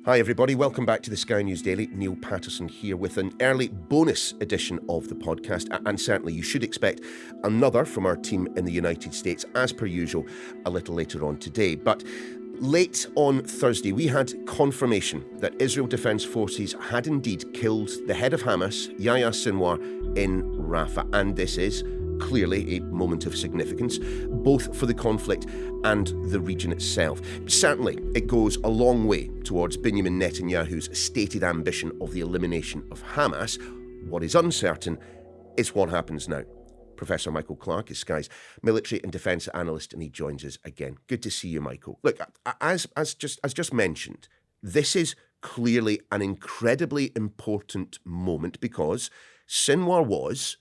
Hi everybody, welcome back to the Sky News Daily. Niall Paterson here with an early bonus edition of the podcast, and certainly you should expect another from our team in the United States, as per usual, a little later on today. But late on Thursday, we had confirmation that Israel Defence Forces had indeed killed the head of Hamas, Yahya Sinwar, in Rafah, and this is clearly a moment of significance, both for the conflict and the region itself. Certainly, it goes a long way towards Benjamin Netanyahu's stated ambition of the elimination of Hamas. What is uncertain is what happens now. Professor Michael Clarke is Sky's military and defence analyst, and he joins us again. Good to see you, Michael. Look, as just mentioned, this is clearly an incredibly important moment because Sinwar was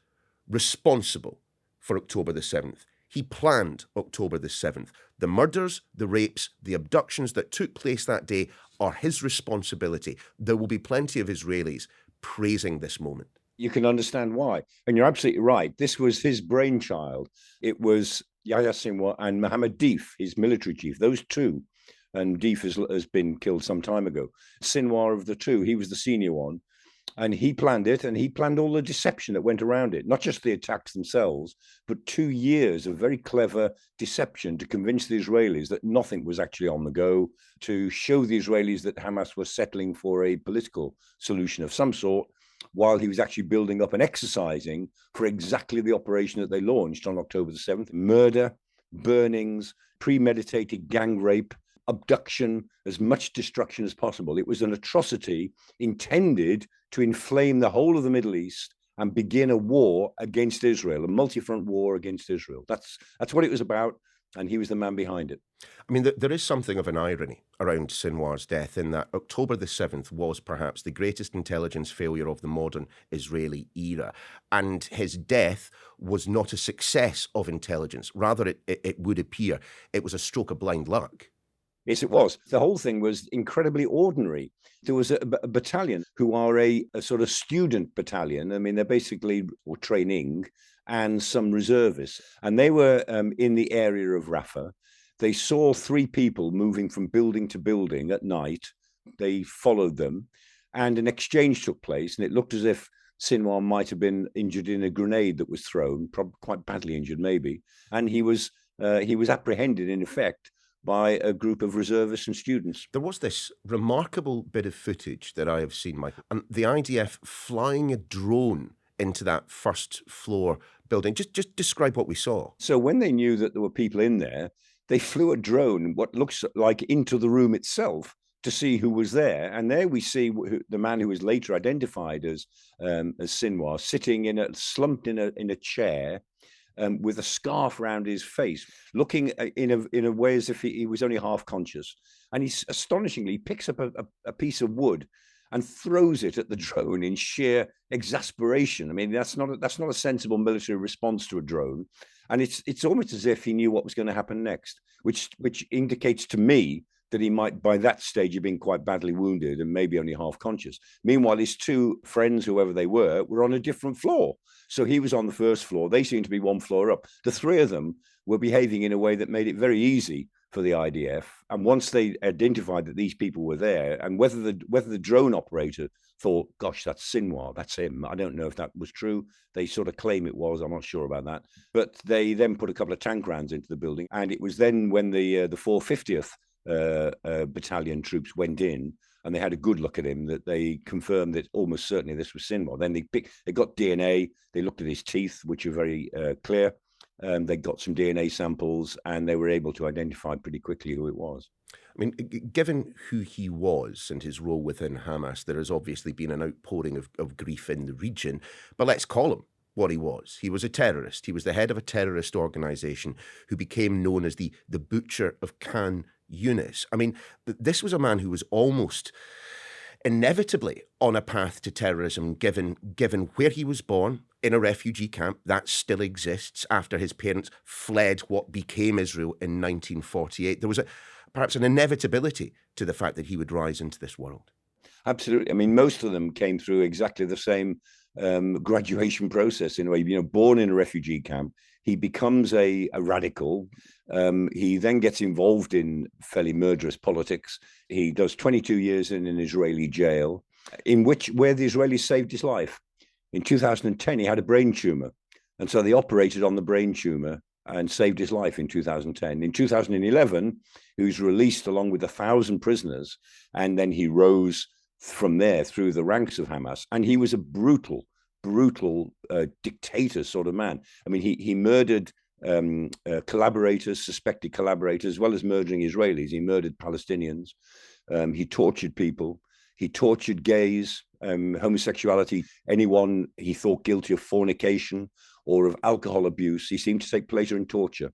responsible for October the 7th. He planned October the 7th. The murders, the rapes, the abductions that took place that day are his responsibility. There will be plenty of Israelis praising this moment. You can understand why. And you're absolutely right. This was his brainchild. It was Yahya Sinwar and Mohammed Deif, his military chief, those two. And Deif has been killed some time ago. Sinwar of the two, he was the senior one. And he planned it, and he planned all the deception that went around it, not just the attacks themselves, but 2 years of very clever deception to convince the Israelis that nothing was actually on the go, to show the Israelis that Hamas was settling for a political solution of some sort, while he was actually building up and exercising for exactly the operation that they launched on October the 7th. Murder, burnings, premeditated gang rape, abduction, as much destruction as possible. It was an atrocity intended to inflame the whole of the Middle East and begin a war against Israel, a multi-front war against Israel. That's what it was about, and he was the man behind it. I mean, there is something of an irony around Sinwar's death in that October the 7th was perhaps the greatest intelligence failure of the modern Israeli era, and his death was not a success of intelligence. Rather, it would appear it was a stroke of blind luck. Yes, it was. The whole thing was incredibly ordinary. There was a battalion who are a sort of student battalion. I mean, they're basically training, and some reservists. And they were in the area of Rafah. They saw 3 people moving from building to building at night. They followed them, and an exchange took place. And it looked as if Sinwar might have been injured in a grenade that was thrown, probably quite badly injured, maybe. And he was apprehended, in effect, by a group of reservists and students. There was this remarkable bit of footage that I have seen, Michael, and the IDF flying a drone into that first floor building. Just describe what we saw. So when they knew that there were people in there, they flew a drone, what looks like, into the room itself to see who was there. And there we see the man who was later identified as Sinwar, sitting slumped in a chair, with a scarf around his face, looking in a way as if he was only half conscious. And he astonishingly picks up a piece of wood and throws it at the drone in sheer exasperation. I mean, that's not a sensible military response to a drone. And it's almost as if he knew what was going to happen next, which indicates to me that he might, by that stage, have been quite badly wounded and maybe only half conscious. Meanwhile, his 2 friends, whoever they were on a different floor. So he was on the first floor. They seemed to be 1 floor up. The 3 of them were behaving in a way that made it very easy for the IDF. And once they identified that these people were there, and whether the drone operator thought, gosh, that's Sinwar, that's him. I don't know if that was true. They sort of claim it was. I'm not sure about that. But they then put a couple of tank rounds into the building. And it was then when the 450th battalion troops went in, and they had a good look at him, that they confirmed that almost certainly this was Sinwar. Then they got DNA. They looked at his teeth, which are very clear. They got some DNA samples, and they were able to identify pretty quickly who it was. I mean, given who he was and his role within Hamas, there has obviously been an outpouring of grief in the region. But let's call him what he was. He was a terrorist. He was the head of a terrorist organization who became known as the Butcher of Khan Yunis. I mean, this was a man who was almost inevitably on a path to terrorism, given where he was born, in a refugee camp that still exists after his parents fled what became Israel in 1948. There was perhaps an inevitability to the fact that he would rise into this world. Absolutely. I mean, most of them came through exactly the same graduation process in a way. Born in a refugee camp, He becomes a radical. He then gets involved in fairly murderous politics. He does 22 years in an Israeli jail, where the Israelis saved his life. In 2010, he had a brain tumor, and so they operated on the brain tumor and saved his life in 2010. In 2011, he was released along with 1,000 prisoners, and then he rose from there through the ranks of Hamas. And he was a brutal dictator sort of man. I mean, he murdered collaborators, suspected collaborators, as well as murdering Israelis. He murdered Palestinians. He tortured people. He tortured gays, homosexuality, anyone he thought guilty of fornication or of alcohol abuse. He seemed to take pleasure in torture.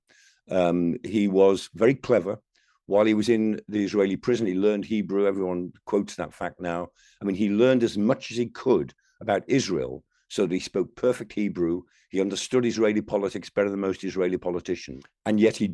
He was very clever. While he was in the Israeli prison, he learned Hebrew. Everyone quotes that fact now. I mean, he learned as much as he could about Israel, so that he spoke perfect Hebrew. He understood Israeli politics better than most Israeli politicians. And yet he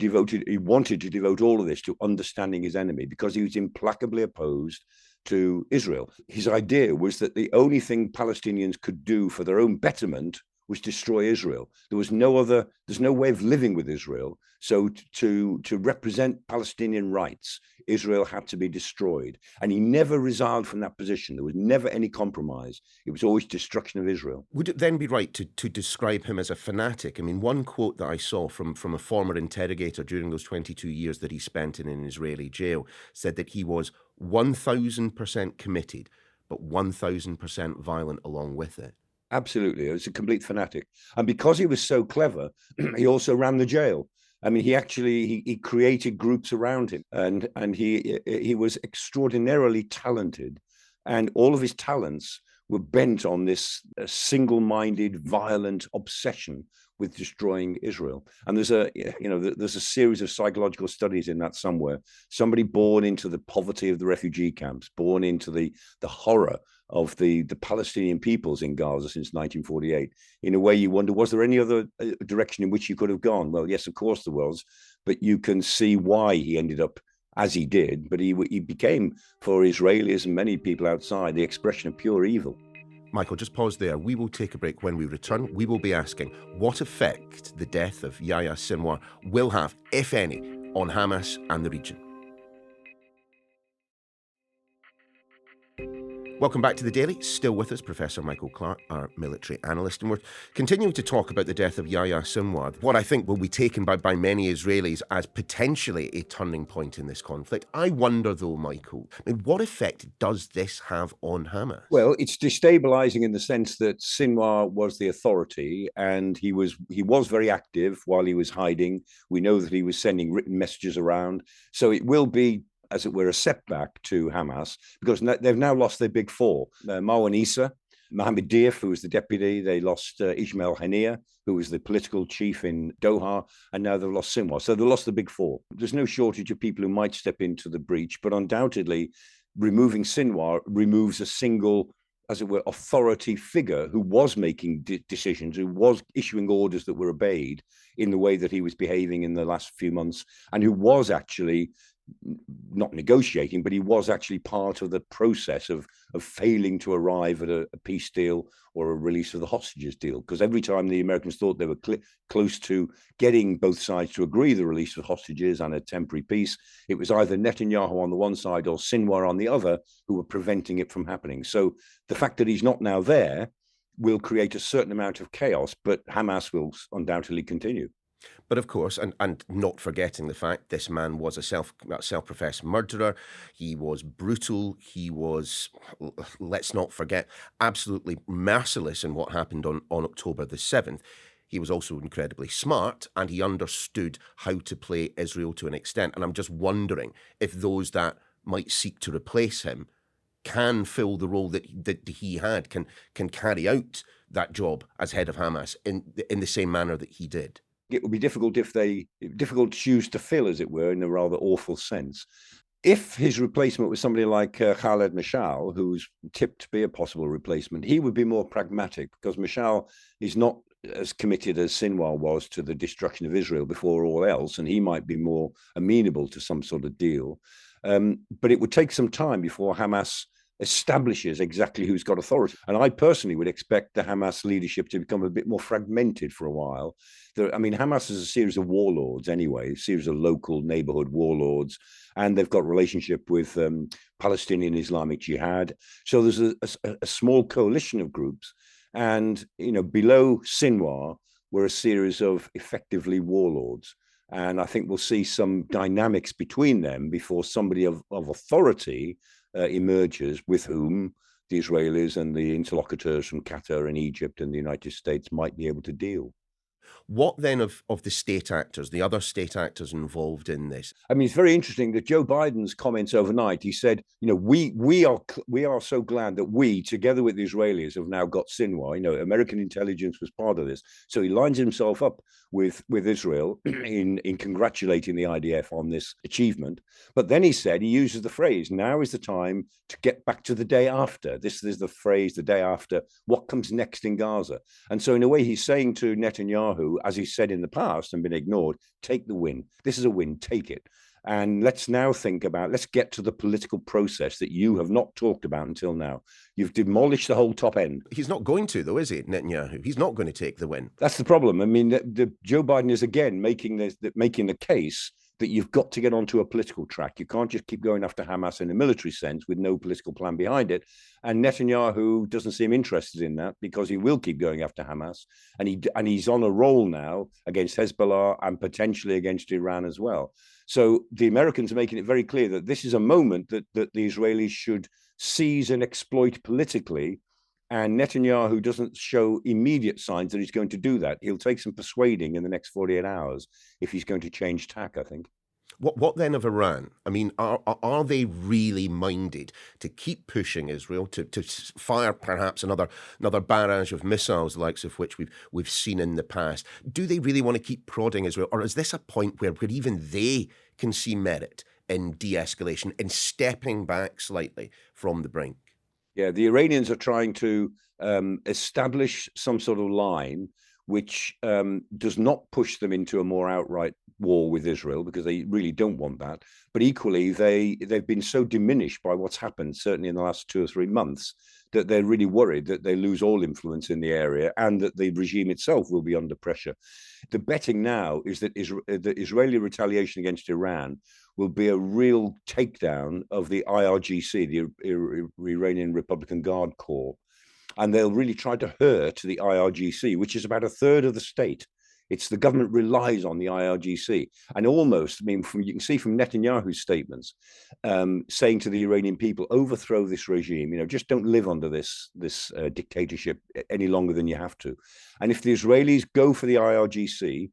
wanted to devote all of this to understanding his enemy, because he was implacably opposed to Israel. His idea was that the only thing Palestinians could do for their own betterment was destroy Israel. There's no way of living with Israel. So to represent Palestinian rights, Israel had to be destroyed. And he never resigned from that position. There was never any compromise. It was always destruction of Israel. Would it then be right to describe him as a fanatic? I mean, one quote that I saw from a former interrogator during those 22 years that he spent in an Israeli jail said that he was 1,000% committed, but 1,000% violent along with it. Absolutely. He was a complete fanatic. And because he was so clever, he also ran the jail. I mean, he created groups around him, and he was extraordinarily talented, and all of his talents were bent on this single-minded, violent obsession with destroying Israel. And there's a series of psychological studies in that somewhere. Somebody born into the poverty of the refugee camps, born into the horror of the Palestinian peoples in Gaza since 1948. In a way, you wonder, was there any other direction in which he could have gone? Well, yes, of course there was, but you can see why he ended up as he did. But he became, for Israelis and many people outside, the expression of pure evil. Michael, just pause there. We will take a break. When we return, we will be asking what effect the death of Yahya Sinwar will have, if any, on Hamas and the region. Welcome back to The Daily. Still with us, Professor Michael Clarke, our military analyst, and we're continuing to talk about the death of Yahya Sinwar, what I think will be taken by many Israelis as potentially a turning point in this conflict. I wonder, though, Michael, I mean, what effect does this have on Hamas? Well, it's destabilizing in the sense that Sinwar was the authority, and he was very active while he was hiding. We know that he was sending written messages around. So it will be, as it were, a setback to Hamas, because they've now lost their big four. Marwan Issa, Mohammed Diaf, who was the deputy. They lost Ismail Haniyeh, who was the political chief in Doha, and now they've lost Sinwar. So they lost the big four. There's no shortage of people who might step into the breach, but undoubtedly removing Sinwar removes a single, as it were, authority figure who was making decisions, who was issuing orders that were obeyed in the way that he was behaving in the last few months, and who was actually not negotiating, but he was actually part of the process of failing to arrive at a peace deal or a release of the hostages deal. Because every time the Americans thought they were close to getting both sides to agree the release of hostages and a temporary peace, it was either Netanyahu on the one side or Sinwar on the other who were preventing it from happening. So the fact that he's not now there will create a certain amount of chaos, but Hamas will undoubtedly continue. But of course, and not forgetting the fact this man was a self-professed murderer. He was brutal. He was, let's not forget, absolutely merciless in what happened on October the 7th. He was also incredibly smart, and he understood how to play Israel to an extent. And I'm just wondering if those that might seek to replace him can fill the role that he had, can carry out that job as head of Hamas in the same manner that he did. It would be difficult difficult shoes to fill, as it were, in a rather awful sense. If his replacement was somebody like Khaled Mashal, who's tipped to be a possible replacement, he would be more pragmatic, because Mashal is not as committed as Sinwar was to the destruction of Israel before all else, and he might be more amenable to some sort of deal. But it would take some time before Hamas establishes exactly who's got authority. And I personally would expect the Hamas leadership to become a bit more fragmented for a while. Hamas is a series of warlords anyway, a series of local neighborhood warlords, and they've got relationship with Palestinian Islamic Jihad. So there's a small coalition of groups, and below Sinwar were a series of effectively warlords. And I think we'll see some dynamics between them before somebody of authority emerges, with whom the Israelis and the interlocutors from Qatar and Egypt and the United States might be able to deal. What then of the state actors, the other state actors involved in this? It's very interesting that Joe Biden's comments overnight, he said, we are so glad that we, together with the Israelis, have now got Sinwar. American intelligence was part of this. So he lines himself up with Israel in congratulating the IDF on this achievement. But then he said, he uses the phrase, now is the time to get back to the day after. This is the phrase, the day after, what comes next in Gaza. And so in a way, he's saying to Netanyahu, as he said in the past and been ignored, take the win. This is a win, take it. And let's now let's get to the political process that you have not talked about until now. You've demolished the whole top end. He's not going to, though, is he, Netanyahu? He's not going to take the win. That's the problem. Joe Biden is again making the case that you've got to get onto a political track. You can't just keep going after Hamas in a military sense with no political plan behind it. And Netanyahu doesn't seem interested in that, because he will keep going after Hamas. And he's on a roll now against Hezbollah and potentially against Iran as well. So the Americans are making it very clear that this is a moment that the Israelis should seize and exploit politically. And Netanyahu doesn't show immediate signs that he's going to do that. He'll take some persuading in the next 48 hours if he's going to change tack, I think. What then of Iran? Are they really minded to keep pushing Israel to fire perhaps another barrage of missiles, the likes of which we've seen in the past? Do they really want to keep prodding Israel, or is this a point where even they can see merit in de-escalation, in stepping back slightly from the brink? Yeah, the Iranians are trying to establish some sort of line which does not push them into a more outright war with Israel, because they really don't want that. But equally, they've been so diminished by what's happened, certainly in the last 2 or 3 months, that they're really worried that they lose all influence in the area and that the regime itself will be under pressure. The betting now is that the Israeli retaliation against Iran will be a real takedown of the IRGC, the Iranian Republican Guard Corps. And they'll really try to hurt the IRGC, which is about a third of the state. The government relies on the IRGC. And almost, you can see from Netanyahu's statements, saying to the Iranian people, overthrow this regime, just don't live under this dictatorship any longer than you have to. And if the Israelis go for the IRGC,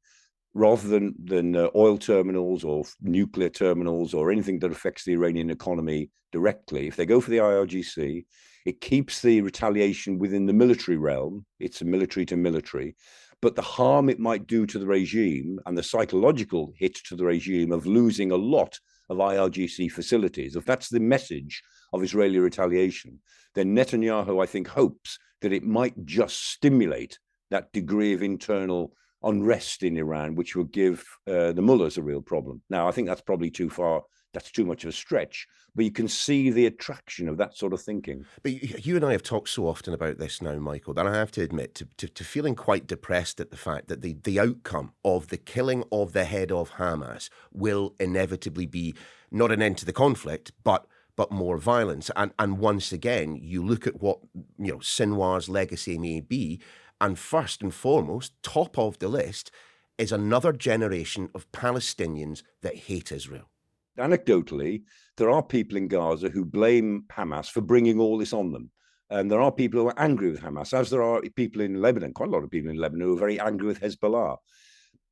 rather than oil terminals or nuclear terminals or anything that affects the Iranian economy directly, if they go for the IRGC, it keeps the retaliation within the military realm. It's a military to military. But the harm it might do to the regime and the psychological hit to the regime of losing a lot of IRGC facilities, if that's the message of Israeli retaliation, then Netanyahu, I think, hopes that it might just stimulate that degree of internal unrest in Iran, which will give the mullahs a real problem. Now, I think that's probably too far. That's too much of a stretch, but you can see the attraction of that sort of thinking. But you and I have talked so often about this now, Michael, that I have to admit to feeling quite depressed at the fact that the outcome of the killing of the head of Hamas will inevitably be not an end to the conflict, but more violence. And once again, you look at what Sinwar's legacy may be, and first and foremost, top of the list, is another generation of Palestinians that hate Israel. Anecdotally, there are people in Gaza who blame Hamas for bringing all this on them. And there are people who are angry with Hamas, as there are people in Lebanon, quite a lot of people in Lebanon who are very angry with Hezbollah.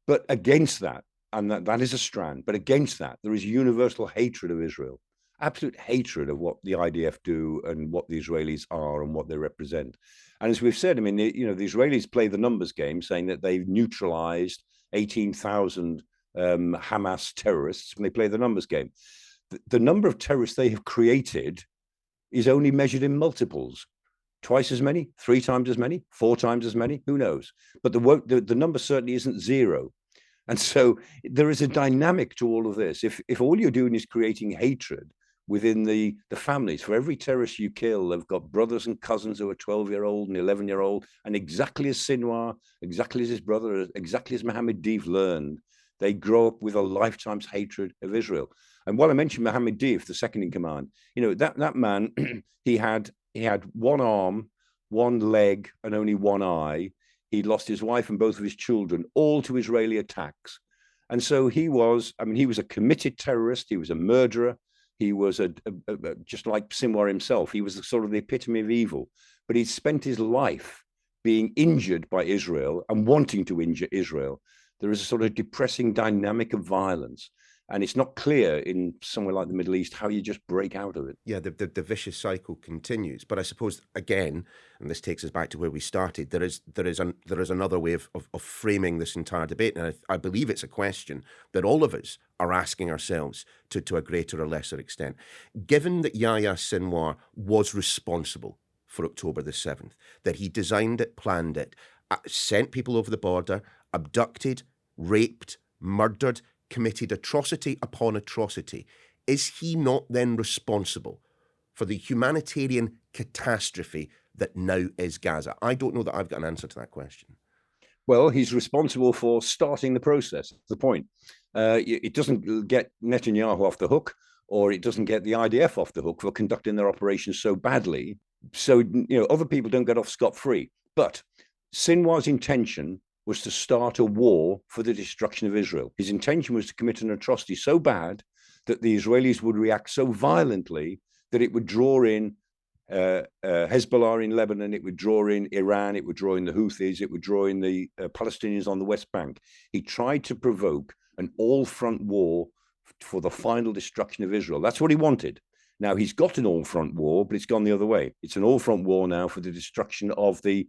But against that, and that is a strand, but against that, there is universal hatred of Israel, absolute hatred of what the IDF do and what the Israelis are and what they represent. And as we've said, the Israelis play the numbers game, saying that they've neutralized 18,000 Hamas terrorists when they play the numbers game. The number of terrorists they have created is only measured in multiples. Twice as many, 3 times as many, 4 times as many, who knows? But the number certainly isn't zero. And so there is a dynamic to all of this. If all you're doing is creating hatred within the families. For every terrorist you kill, they've got brothers and cousins who are 12-year-old and 11-year-old. And exactly as Sinwar, exactly as his brother, exactly as Mohammed Deif learned, they grow up with a lifetime's hatred of Israel. And while I mentioned Mohammed Deif, the second in command, that man, he had one arm, one leg, and only one eye. He'd lost his wife and both of his children, all to Israeli attacks. And so he was a committed terrorist. He was a murderer. He was just like Sinwar himself. He was sort of the epitome of evil. But he spent his life being injured by Israel and wanting to injure Israel. There is a sort of depressing dynamic of violence. And it's not clear in somewhere like the Middle East how you just break out of it. Yeah, the vicious cycle continues. But I suppose, again, and this takes us back to where we started, there is another way of framing this entire debate. And I believe it's a question that all of us are asking ourselves to a greater or lesser extent. Given that Yahya Sinwar was responsible for October the 7th, that he designed it, planned it, sent people over the border, abducted, raped, murdered, committed atrocity upon atrocity, is he not then responsible for the humanitarian catastrophe that now is Gaza? I don't know that I've got an answer to that question. Well, he's responsible for starting the process. That's the point. It doesn't get Netanyahu off the hook, or it doesn't get the IDF off the hook for conducting their operations so badly. So, other people don't get off scot-free. But Sinwar's intention was to start a war for the destruction of Israel. His intention was to commit an atrocity so bad that the Israelis would react so violently that it would draw in Hezbollah in Lebanon, it would draw in Iran, it would draw in the Houthis, it would draw in the Palestinians on the West Bank. He tried to provoke an all-front war for the final destruction of Israel. That's what he wanted. Now, he's got an all-front war, but it's gone the other way. It's an all-front war now for the destruction of the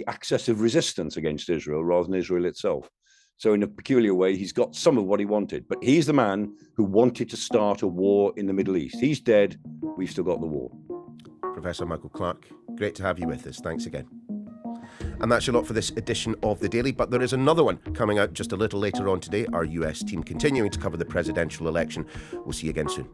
access of resistance against Israel rather than Israel itself. So in a peculiar way, he's got some of what he wanted. But he's the man who wanted to start a war in the Middle East. He's dead. We've still got the war. Professor Michael Clarke, great to have you with us. Thanks again. And that's your lot for this edition of The Daily, but there is another one coming out just a little later on today. Our US team continuing to cover the presidential election. We'll see you again soon.